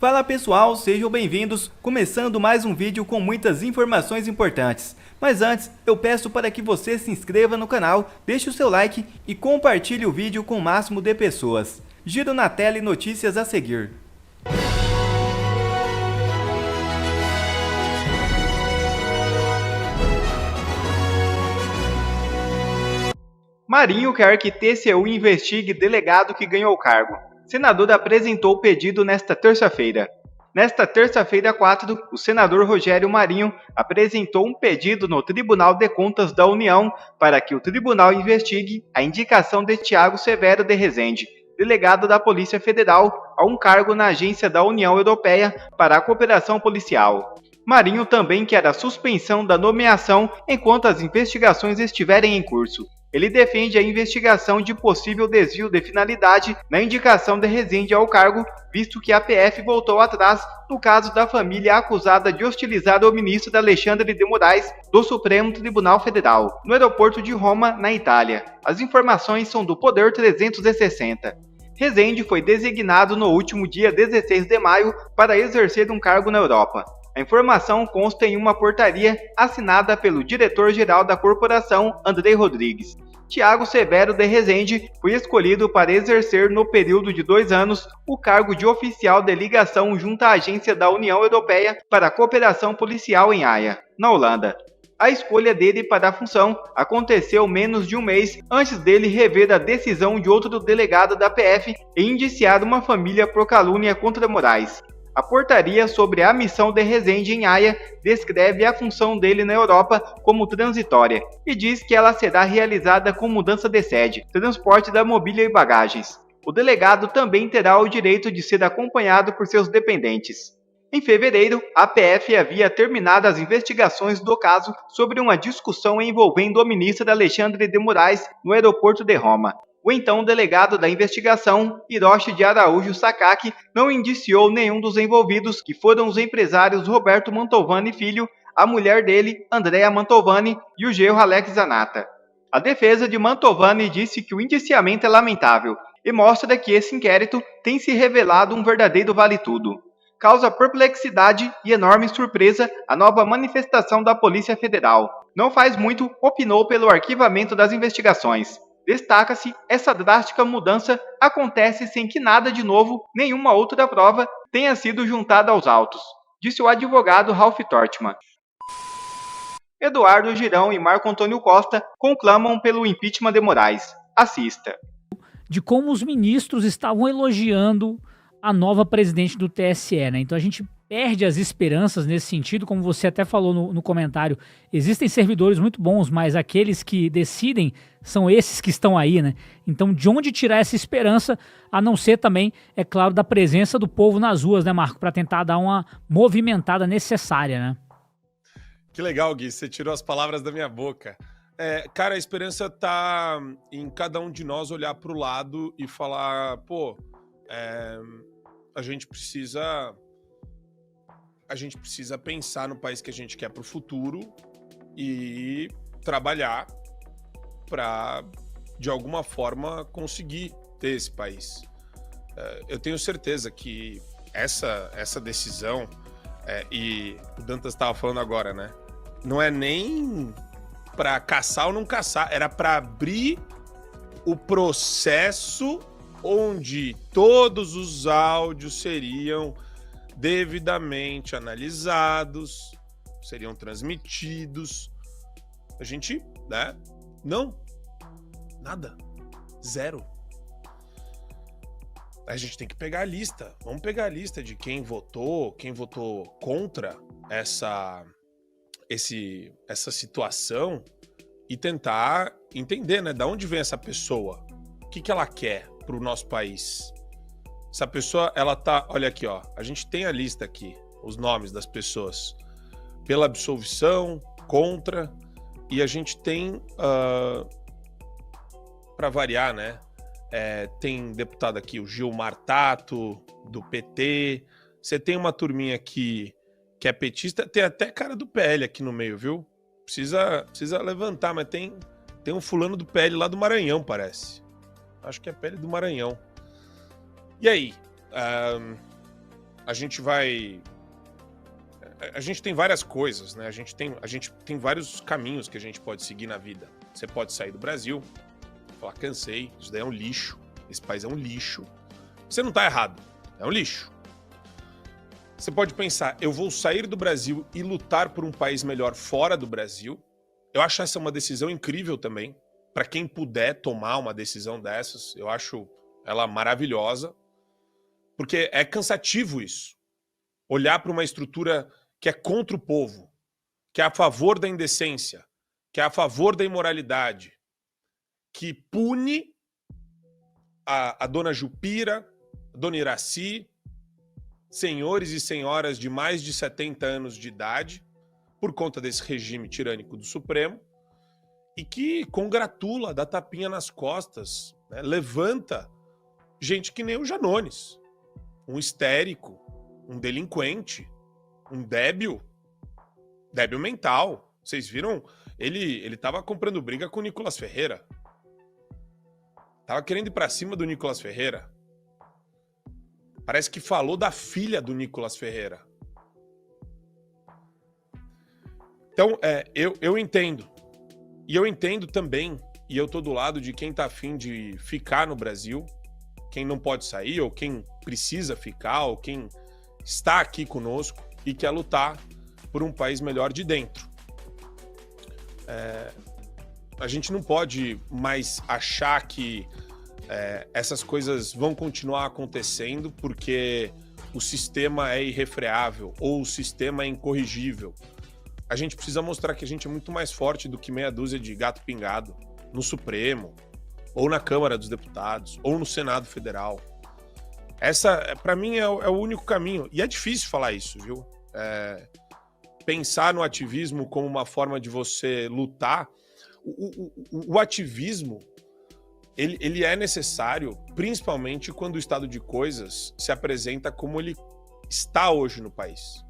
Fala pessoal, sejam bem-vindos, começando mais um vídeo com muitas informações importantes. Mas antes, eu peço para que você se inscreva no canal, deixe o seu like e compartilhe o vídeo com o máximo de pessoas. Giro na tela e notícias a seguir. Marinho quer que TCU investigue delegado que ganhou o cargo. Senador apresentou o pedido nesta terça-feira. Nesta terça-feira 4, o senador Rogério Marinho apresentou um pedido no Tribunal de Contas da União para que o tribunal investigue a indicação de Tiago Severo de Rezende, delegado da Polícia Federal, a um cargo na Agência da União Europeia para a Cooperação Policial. Marinho também quer a suspensão da nomeação enquanto as investigações estiverem em curso. Ele defende a investigação de possível desvio de finalidade na indicação de Rezende ao cargo, visto que a PF voltou atrás no caso da família acusada de hostilizar o ministro Alexandre de Moraes do Supremo Tribunal Federal, no aeroporto de Roma, na Itália. As informações são do Poder 360. Rezende foi designado no último dia 16 de maio para exercer um cargo na Europa. A informação consta em uma portaria assinada pelo diretor-geral da corporação, André Rodrigues. Tiago Severo de Rezende foi escolhido para exercer no período de 2 anos o cargo de oficial de ligação junto à Agência da União Europeia para a Cooperação Policial em Haia, na Holanda. A escolha dele para a função aconteceu menos de um mês antes dele rever a decisão de outro delegado da PF em indiciar uma família por calúnia contra Moraes. A portaria sobre a missão de Rezende em Haia descreve a função dele na Europa como transitória e diz que ela será realizada com mudança de sede, transporte da mobília e bagagens. O delegado também terá o direito de ser acompanhado por seus dependentes. Em fevereiro, a PF havia terminado as investigações do caso sobre uma discussão envolvendo o ministro Alexandre de Moraes no aeroporto de Roma. O então delegado da investigação, Hiroshi de Araújo Sakaki, não indiciou nenhum dos envolvidos, que foram os empresários Roberto Mantovani Filho, a mulher dele, Andrea Mantovani, e o genro Alex Zanata. A defesa de Mantovani disse que o indiciamento é lamentável e mostra que esse inquérito tem se revelado um verdadeiro vale-tudo. Causa perplexidade e enorme surpresa a nova manifestação da Polícia Federal. Não faz muito, opinou pelo arquivamento das investigações. Destaca-se, essa drástica mudança acontece sem que nada de novo, nenhuma outra prova, tenha sido juntada aos autos, disse o advogado Ralph Tortman. Eduardo Girão e Marco Antônio Costa conclamam pelo impeachment de Moraes. Assista. De como os ministros estavam elogiando a nova presidente do TSE, né? Então a gente perde as esperanças nesse sentido, como você até falou no comentário. Existem servidores muito bons, mas aqueles que decidem são esses que estão aí, né? Então de onde tirar essa esperança, a não ser também, é claro, da presença do povo nas ruas, né, Marco? Para tentar dar uma movimentada necessária, né? Que legal, Gui, você tirou as palavras da minha boca. Cara, a esperança tá em cada um de nós olhar para o lado e falar, pô, a gente precisa pensar no país que a gente quer para o futuro e trabalhar para, de alguma forma, conseguir ter esse país. Eu tenho certeza que essa decisão, e o Dantas estava falando agora, né? Não é nem para caçar ou não caçar, era para abrir o processo onde todos os áudios seriam devidamente analisados, seriam transmitidos. A gente, né? Não. Nada. Zero. A gente tem que pegar a lista. Vamos pegar a lista de quem votou contra essa situação e tentar entender, né? Da onde vem essa pessoa? O que ela quer para o nosso país? Essa pessoa, ela tá... Olha aqui, ó. A gente tem a lista aqui, os nomes das pessoas. Pela absolvição, contra. E a gente tem, para variar, né? Tem deputado aqui, o Gilmar Tato, do PT. Você tem uma turminha aqui que é petista. Tem até cara do PL aqui no meio, viu? Precisa levantar, mas tem um fulano do PL lá do Maranhão, parece. Acho que é PL do Maranhão. E aí? a gente vai... A gente tem várias coisas, né? A gente tem vários caminhos que a gente pode seguir na vida. Você pode sair do Brasil, falar, cansei, isso daí é um lixo, esse país é um lixo. Você não tá errado, é um lixo. Você pode pensar, eu vou sair do Brasil e lutar por um país melhor fora do Brasil. Eu acho essa uma decisão incrível também. Para quem puder tomar uma decisão dessas, eu acho ela maravilhosa. Porque é cansativo isso. Olhar para uma estrutura que é contra o povo, que é a favor da indecência, que é a favor da imoralidade, que pune a dona Jupira, a dona Iraci, senhores e senhoras de mais de 70 anos de idade, por conta desse regime tirânico do Supremo, e que congratula, dá tapinha nas costas, né? Levanta gente que nem o Janones, um histérico, um delinquente, um débil mental. Vocês viram? Ele tava comprando briga com o Nicolas Ferreira. Tava querendo ir pra cima do Nicolas Ferreira. Parece que falou da filha do Nicolas Ferreira. Então, eu entendo. E eu entendo também, e eu tô do lado de quem tá afim de ficar no Brasil, quem não pode sair, ou quem precisa ficar, ou quem está aqui conosco e quer lutar por um país melhor de dentro. A gente não pode mais achar que essas coisas vão continuar acontecendo porque o sistema é irrefreável ou o sistema é incorrigível. A gente precisa mostrar que a gente é muito mais forte do que meia dúzia de gato pingado no Supremo, ou na Câmara dos Deputados, ou no Senado Federal. Essa, para mim, é o único caminho. E é difícil falar isso, viu? Pensar no ativismo como uma forma de você lutar. O ativismo, ele é necessário, principalmente quando o estado de coisas se apresenta como ele está hoje no país.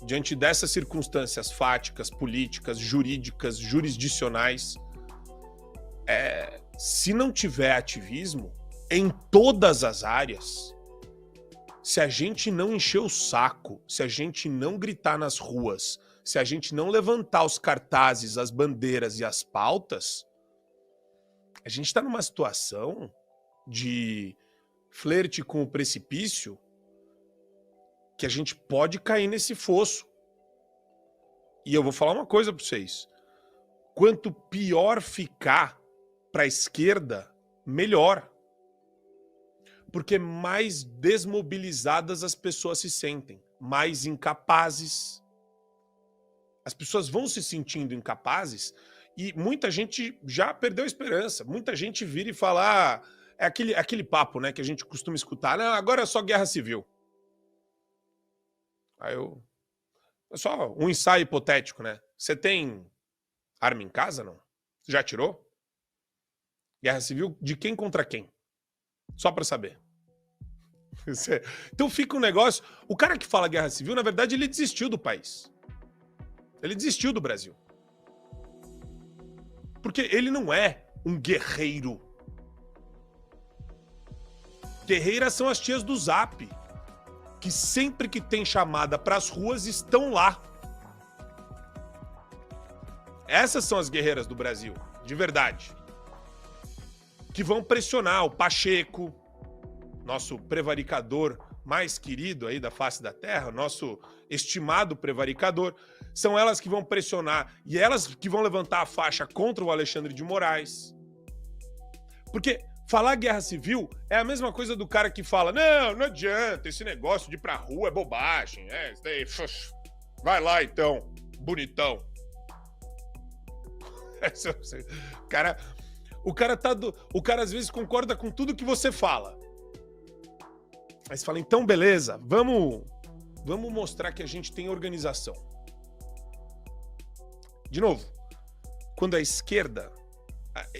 Diante dessas circunstâncias fáticas, políticas, jurídicas, jurisdicionais, se não tiver ativismo em todas as áreas, se a gente não encher o saco, se a gente não gritar nas ruas, se a gente não levantar os cartazes, as bandeiras e as pautas, a gente está numa situação de flerte com o precipício que a gente pode cair nesse fosso. E eu vou falar uma coisa para vocês. Quanto pior ficar para a esquerda, melhor. Porque mais desmobilizadas as pessoas se sentem, mais incapazes. As pessoas vão se sentindo incapazes e muita gente já perdeu a esperança. Muita gente vira e fala, é aquele papo, né, que a gente costuma escutar, não, agora é só guerra civil. Aí é só um ensaio hipotético, né? Você tem arma em casa, não? Você já atirou? Guerra civil de quem contra quem? Só pra saber. Então fica um negócio... O cara que fala guerra civil, na verdade, ele desistiu do país. Ele desistiu do Brasil. Porque ele não é um guerreiro. Guerreiras são as tias do Zap, que sempre que tem chamada pras ruas estão lá. Essas são as guerreiras do Brasil, de verdade. Que vão pressionar o Pacheco, nosso prevaricador mais querido aí da face da terra, nosso estimado prevaricador. São elas que vão pressionar e elas que vão levantar a faixa contra o Alexandre de Moraes. Porque falar guerra civil é a mesma coisa do cara que fala, não adianta, esse negócio de ir pra rua é bobagem. Isso daí, vai lá então, bonitão. O cara às vezes concorda com tudo que você fala. Aí você fala, então beleza, vamos mostrar que a gente tem organização. De novo, quando a esquerda,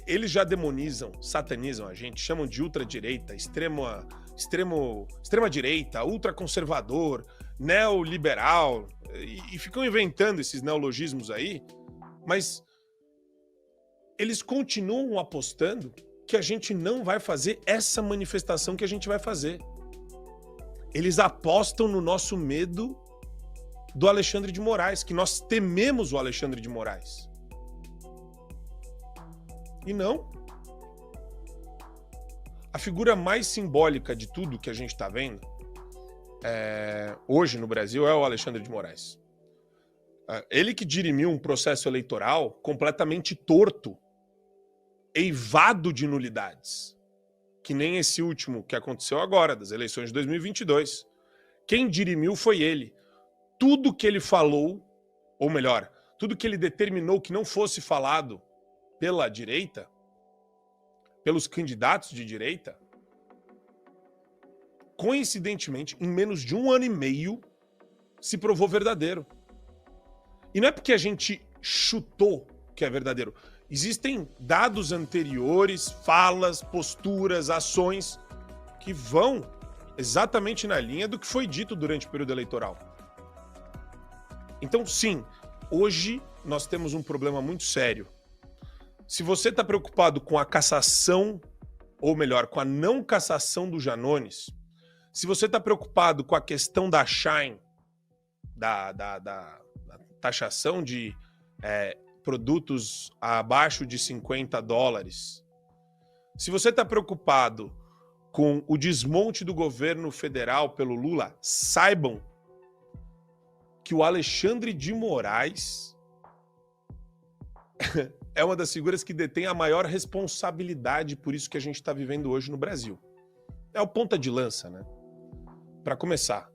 eles já demonizam, satanizam a gente, chamam de ultradireita, extrema direita, ultraconservador, neoliberal, e ficam inventando esses neologismos aí, mas eles continuam apostando que a gente não vai fazer essa manifestação que a gente vai fazer. Eles apostam no nosso medo do Alexandre de Moraes, que nós tememos o Alexandre de Moraes. E não. A figura mais simbólica de tudo que a gente está vendo hoje no Brasil é o Alexandre de Moraes. Ele que dirimiu um processo eleitoral completamente torto, eivado de nulidades. Que nem esse último que aconteceu agora, das eleições de 2022. Quem dirimiu foi ele. Tudo que ele falou, ou melhor, tudo que ele determinou que não fosse falado pela direita, pelos candidatos de direita, coincidentemente, em menos de 1 ano e meio, se provou verdadeiro. E não é porque a gente chutou que é verdadeiro. Existem dados anteriores, falas, posturas, ações que vão exatamente na linha do que foi dito durante o período eleitoral. Então, sim, hoje nós temos um problema muito sério. Se você está preocupado com a cassação, ou melhor, com a não cassação do Janones, se você está preocupado com a questão da Shine, da taxação de produtos abaixo de $50, se você está preocupado com o desmonte do governo federal pelo Lula, saibam que o Alexandre de Moraes é uma das figuras que detém a maior responsabilidade por isso que a gente está vivendo hoje no Brasil. É o ponta de lança, né? Para começar,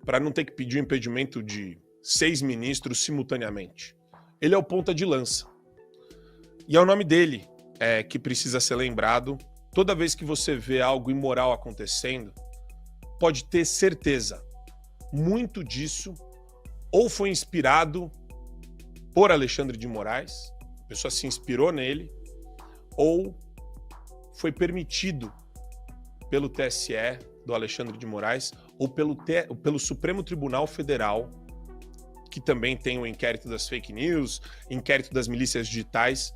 para não ter que pedir o impedimento de 6 ministros simultaneamente. Ele é o ponta de lança. E é o nome dele que precisa ser lembrado. Toda vez que você vê algo imoral acontecendo, pode ter certeza, muito disso ou foi inspirado por Alexandre de Moraes, a pessoa se inspirou nele, ou foi permitido pelo TSE do Alexandre de Moraes, ou pelo Supremo Tribunal Federal, que também tem o inquérito das fake news, inquérito das milícias digitais,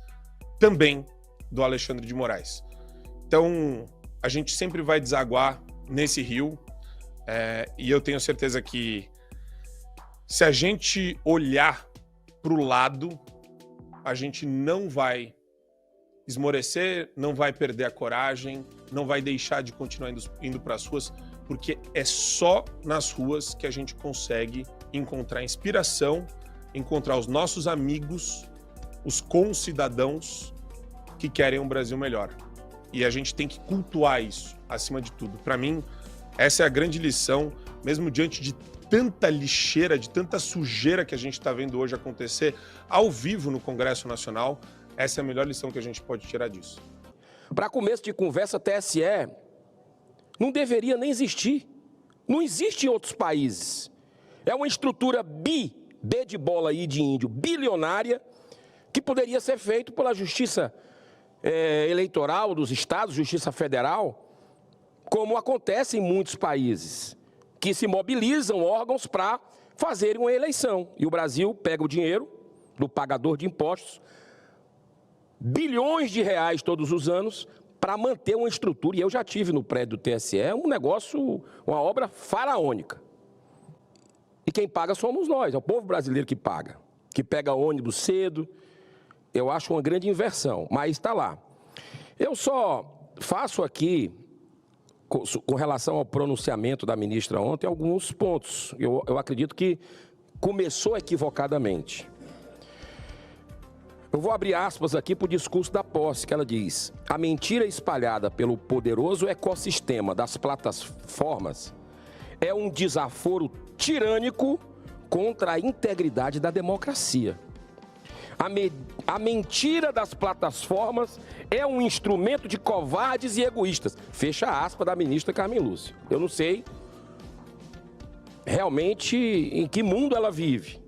também do Alexandre de Moraes. Então, a gente sempre vai desaguar nesse rio, e eu tenho certeza que se a gente olhar para o lado, a gente não vai esmorecer, não vai perder a coragem, não vai deixar de continuar indo para as ruas, porque é só nas ruas que a gente consegue encontrar inspiração, encontrar os nossos amigos, os concidadãos que querem um Brasil melhor. E a gente tem que cultuar isso, acima de tudo. Para mim, essa é a grande lição, mesmo diante de tanta lixeira, de tanta sujeira que a gente está vendo hoje acontecer ao vivo no Congresso Nacional, essa é a melhor lição que a gente pode tirar disso. Para começo de conversa, TSE não deveria nem existir. Não existe em outros países. É uma estrutura B de bola aí de índio, bilionária, que poderia ser feito pela Justiça Eleitoral dos Estados, Justiça Federal, como acontece em muitos países, que se mobilizam órgãos para fazerem uma eleição. E o Brasil pega o dinheiro do pagador de impostos, bilhões de reais todos os anos, para manter uma estrutura, e eu já tive no prédio do TSE, um negócio, uma obra faraônica. E quem paga somos nós, é o povo brasileiro que paga, que pega ônibus cedo. Eu acho uma grande inversão, mas está lá. Eu só faço aqui, com relação ao pronunciamento da ministra ontem, alguns pontos. Eu acredito que começou equivocadamente. Eu vou abrir aspas aqui para o discurso da posse, que ela diz: a mentira espalhada pelo poderoso ecossistema das plataformas é um desaforo tirânico contra a integridade da democracia. A mentira das plataformas é um instrumento de covardes e egoístas. Fecha aspas da ministra Carmen Lúcia. Eu não sei realmente em que mundo ela vive,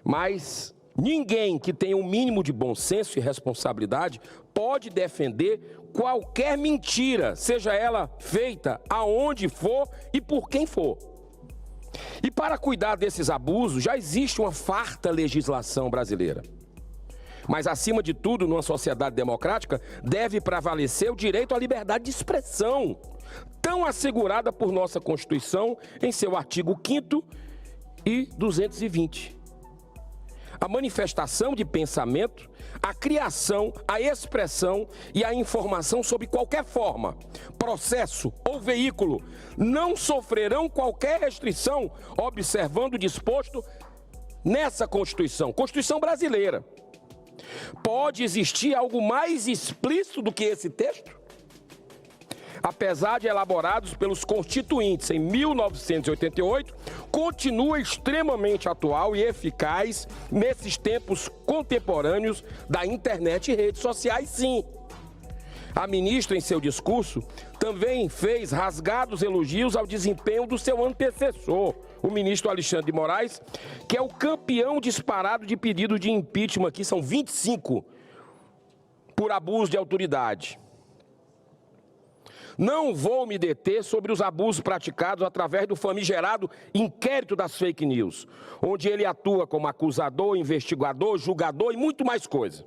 mas ninguém que tenha um mínimo de bom senso e responsabilidade pode defender qualquer mentira, seja ela feita aonde for e por quem for. E para cuidar desses abusos, já existe uma farta legislação brasileira. Mas, acima de tudo, numa sociedade democrática, deve prevalecer o direito à liberdade de expressão tão assegurada por nossa Constituição em seu artigo 5º e 220. A manifestação de pensamento, a criação, a expressão e a informação sob qualquer forma, processo ou veículo não sofrerão qualquer restrição, observando o disposto nessa Constituição, Constituição brasileira. Pode existir algo mais explícito do que esse texto? Apesar de elaborados pelos constituintes em 1988, continua extremamente atual e eficaz nesses tempos contemporâneos da internet e redes sociais, sim. A ministra, em seu discurso, também fez rasgados elogios ao desempenho do seu antecessor, o ministro Alexandre de Moraes, que é o campeão disparado de pedidos de impeachment, aqui são 25, por abuso de autoridade. Não vou me deter sobre os abusos praticados através do famigerado inquérito das fake news, onde ele atua como acusador, investigador, julgador e muito mais coisa.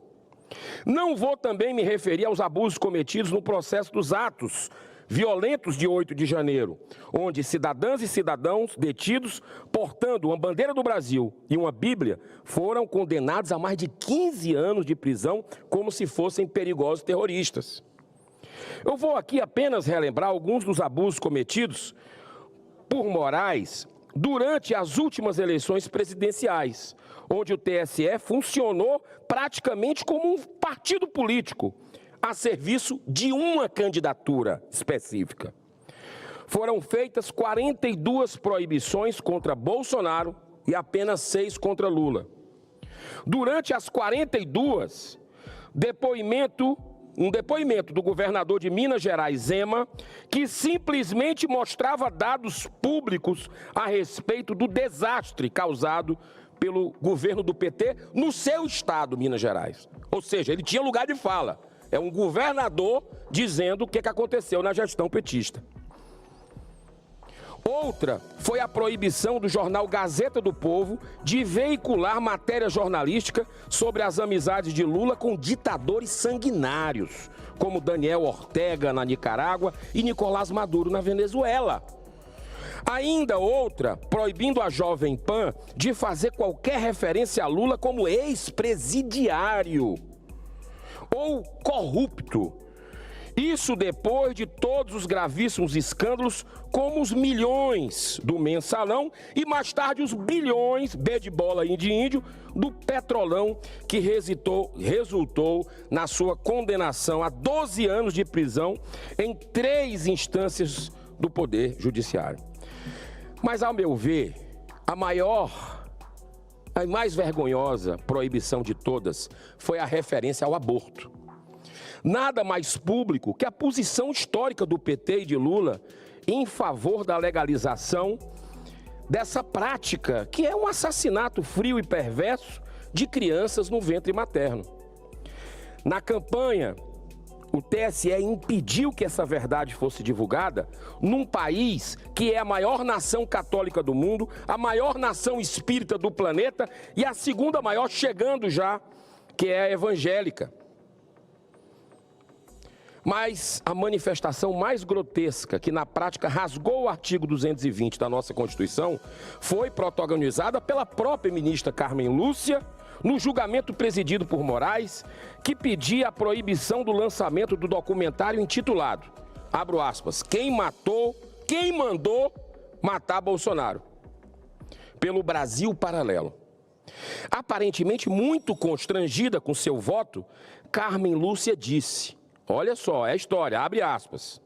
Não vou também me referir aos abusos cometidos no processo dos atos violentos de 8 de janeiro, onde cidadãs e cidadãos detidos, portando uma bandeira do Brasil e uma Bíblia, foram condenados a mais de 15 anos de prisão como se fossem perigosos terroristas. Eu vou aqui apenas relembrar alguns dos abusos cometidos por Moraes durante as últimas eleições presidenciais, onde o TSE funcionou praticamente como um partido político, a serviço de uma candidatura específica. Foram feitas 42 proibições contra Bolsonaro e apenas 6 contra Lula. Durante as 42, um depoimento do governador de Minas Gerais, Zema, que simplesmente mostrava dados públicos a respeito do desastre causado pelo governo do PT no seu estado, Minas Gerais. Ou seja, ele tinha lugar de fala. É um governador dizendo o que aconteceu na gestão petista. Outra foi a proibição do jornal Gazeta do Povo de veicular matéria jornalística sobre as amizades de Lula com ditadores sanguinários, como Daniel Ortega na Nicarágua e Nicolás Maduro na Venezuela. Ainda outra, proibindo a Jovem Pan de fazer qualquer referência a Lula como ex-presidiário ou corrupto. Isso depois de todos os gravíssimos escândalos, como os milhões do Mensalão e mais tarde os bilhões, B de bola e de índio, do Petrolão, que resultou na sua condenação a 12 anos de prisão em 3 instâncias do Poder Judiciário. Mas, ao meu ver, a mais vergonhosa proibição de todas foi a referência ao aborto. Nada mais público que a posição histórica do PT e de Lula em favor da legalização dessa prática, que é um assassinato frio e perverso de crianças no ventre materno. Na campanha, o TSE impediu que essa verdade fosse divulgada num país que é a maior nação católica do mundo, a maior nação espírita do planeta e a segunda maior chegando já, que é a evangélica. Mas a manifestação mais grotesca, que na prática rasgou o artigo 220 da nossa Constituição, foi protagonizada pela própria ministra Carmen Lúcia, no julgamento presidido por Moraes, que pedia a proibição do lançamento do documentário intitulado, abro aspas, quem mandou matar Bolsonaro, pelo Brasil Paralelo. Aparentemente muito constrangida com seu voto, Carmen Lúcia disse, olha só, é a história, abre aspas,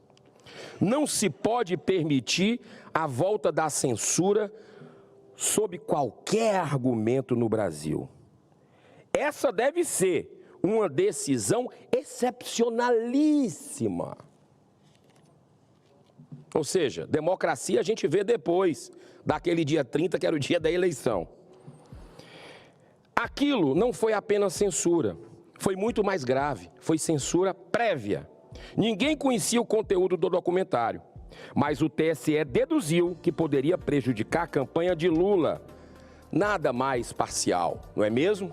não se pode permitir a volta da censura sob qualquer argumento no Brasil. Essa deve ser uma decisão excepcionalíssima. Ou seja, democracia a gente vê depois daquele dia 30, que era o dia da eleição. Aquilo não foi apenas censura, foi muito mais grave, foi censura prévia. Ninguém conhecia o conteúdo do documentário, mas o TSE deduziu que poderia prejudicar a campanha de Lula. Nada mais parcial, não é mesmo?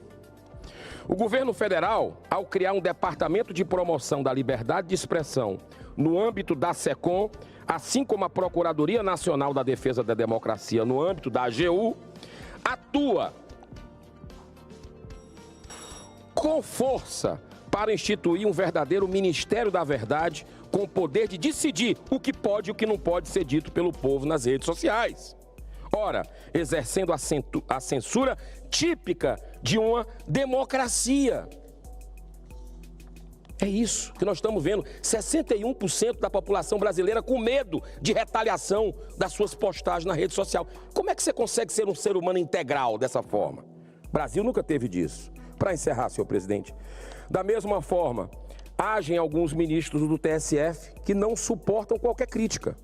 O governo federal, ao criar um departamento de promoção da liberdade de expressão no âmbito da SECOM, assim como a Procuradoria Nacional da Defesa da Democracia no âmbito da AGU, atua com força para instituir um verdadeiro Ministério da Verdade com o poder de decidir o que pode e o que não pode ser dito pelo povo nas redes sociais. Ora, exercendo a censura típica de uma democracia. É isso que nós estamos vendo. 61% da população brasileira com medo de retaliação das suas postagens na rede social. Como é que você consegue ser um ser humano integral dessa forma? O Brasil nunca teve disso. Para encerrar, senhor presidente, da mesma forma, agem alguns ministros do TSF que não suportam qualquer crítica,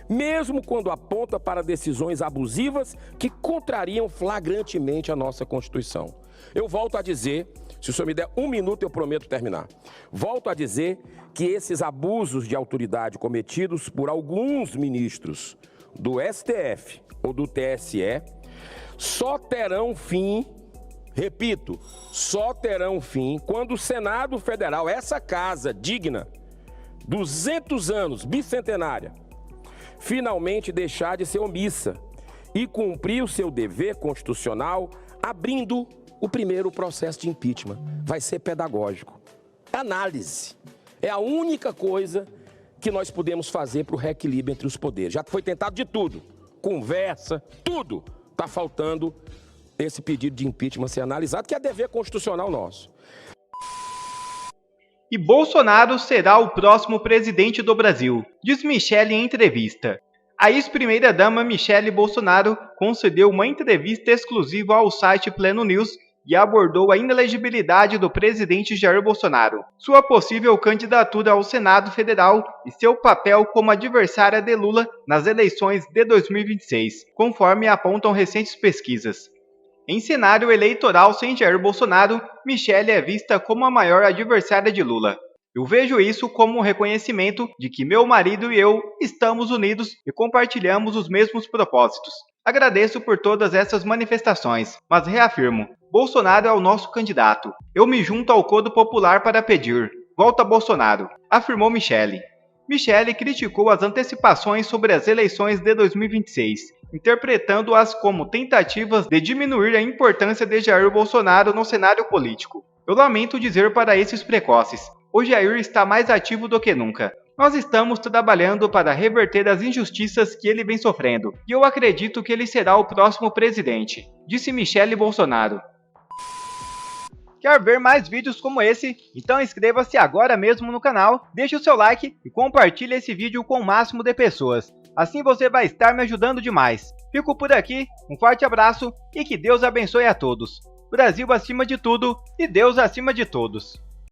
mesmo quando aponta para decisões abusivas que contrariam flagrantemente a nossa Constituição. Eu volto a dizer, se o senhor me der 1 minuto, eu prometo terminar. Volto a dizer que esses abusos de autoridade cometidos por alguns ministros do STF ou do TSE só terão fim, repito, só terão fim quando o Senado Federal, essa casa digna, 200 anos, bicentenária, finalmente deixar de ser omissa e cumprir o seu dever constitucional, abrindo o primeiro processo de impeachment. Vai ser pedagógico. Análise. É a única coisa que nós podemos fazer para o reequilíbrio entre os poderes. Já foi tentado de tudo. Conversa, tudo. Está faltando esse pedido de impeachment ser analisado, que é dever constitucional nosso. E Bolsonaro será o próximo presidente do Brasil, diz Michele em entrevista. A ex-primeira-dama Michele Bolsonaro concedeu uma entrevista exclusiva ao site Pleno News e abordou a inelegibilidade do presidente Jair Bolsonaro, sua possível candidatura ao Senado Federal e seu papel como adversária de Lula nas eleições de 2026, conforme apontam recentes pesquisas. Em cenário eleitoral sem Jair Bolsonaro, Michele é vista como a maior adversária de Lula. Eu vejo isso como um reconhecimento de que meu marido e eu estamos unidos e compartilhamos os mesmos propósitos. Agradeço por todas essas manifestações, mas reafirmo, Bolsonaro é o nosso candidato. Eu me junto ao coro popular para pedir, volta Bolsonaro, afirmou Michele. Michele criticou as antecipações sobre as eleições de 2026, interpretando-as como tentativas de diminuir a importância de Jair Bolsonaro no cenário político. Eu lamento dizer para esses precoces, o Jair está mais ativo do que nunca. Nós estamos trabalhando para reverter as injustiças que ele vem sofrendo, e eu acredito que ele será o próximo presidente, disse Michele Bolsonaro. Quer ver mais vídeos como esse? Então inscreva-se agora mesmo no canal, deixe o seu like e compartilhe esse vídeo com o máximo de pessoas. Assim você vai estar me ajudando demais. Fico por aqui, um forte abraço e que Deus abençoe a todos. Brasil acima de tudo e Deus acima de todos.